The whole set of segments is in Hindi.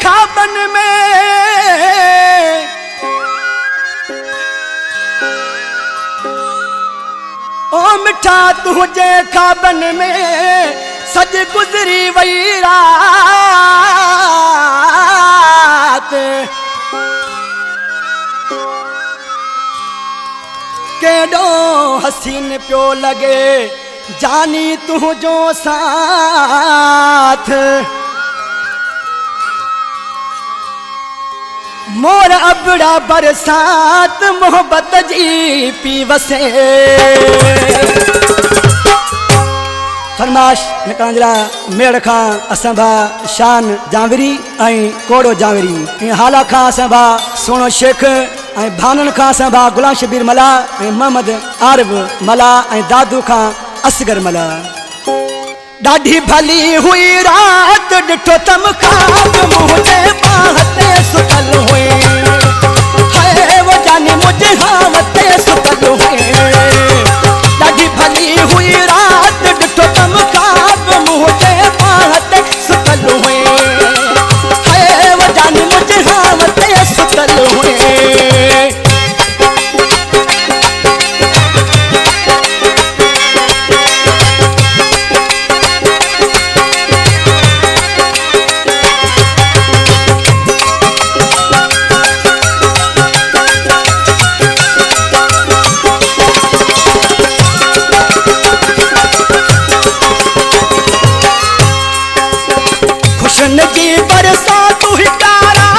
खाबन में ओ मिठा तुझे खाबन में सज गुजरी वही रात केडो हसीन पियो लगे जानी तुझो साथ मोर अबड़ा बरसात मोहब्बत जी पी वसे फरमाश निकांजरा मेड़ खां असां भा शान जावरी ऐं कोड़ो जावरी ऐं हाला खां असां भा सोनो शेख ऐं भानन खां असां भा गुलाम शबीर मला ऐं मोहम्मद आरिफ मला ऐं दादू खां असगर मला ॾाढी भली हुई रात ॾिठो तम ख्वाब मुझे बाहते सुतल हुए है वो जाने मुझे हावते सुतल हुए ॾाढी भली हुई रात ॾिठो तम ख्वाब मुझे बाहते सुतल हुए है वो जाने मुझे हावते सुतल हुए खुशन की बरसात हुई प्यारा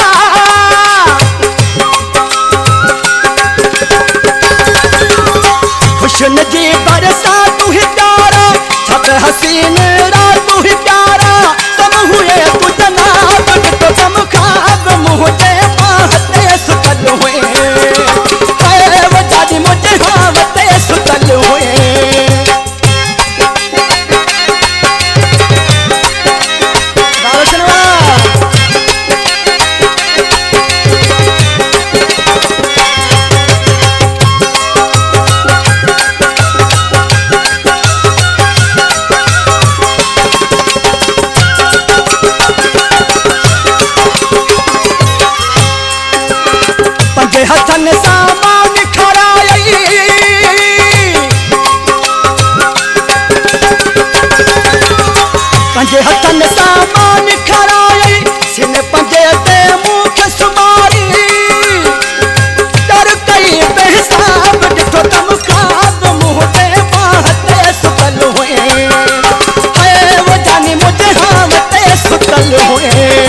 खुशन की बरसात हुई प्यारा छत हसीन रात हुई प्यारा सब हुए तू जनाब तो तम ख्वाब मुझे बाहते सुतल हुए है वो जानी मुझे हावते सुतल हुए हथन सामान खराई पंजे हथन सामान खराई सिन पंजे ते मुख सुमारी डर कई बेहिसाब ॾिठो तम ख्वाब मुझे बाहते सुतल हुए है वो जानी मुझे हावते सुतल हुए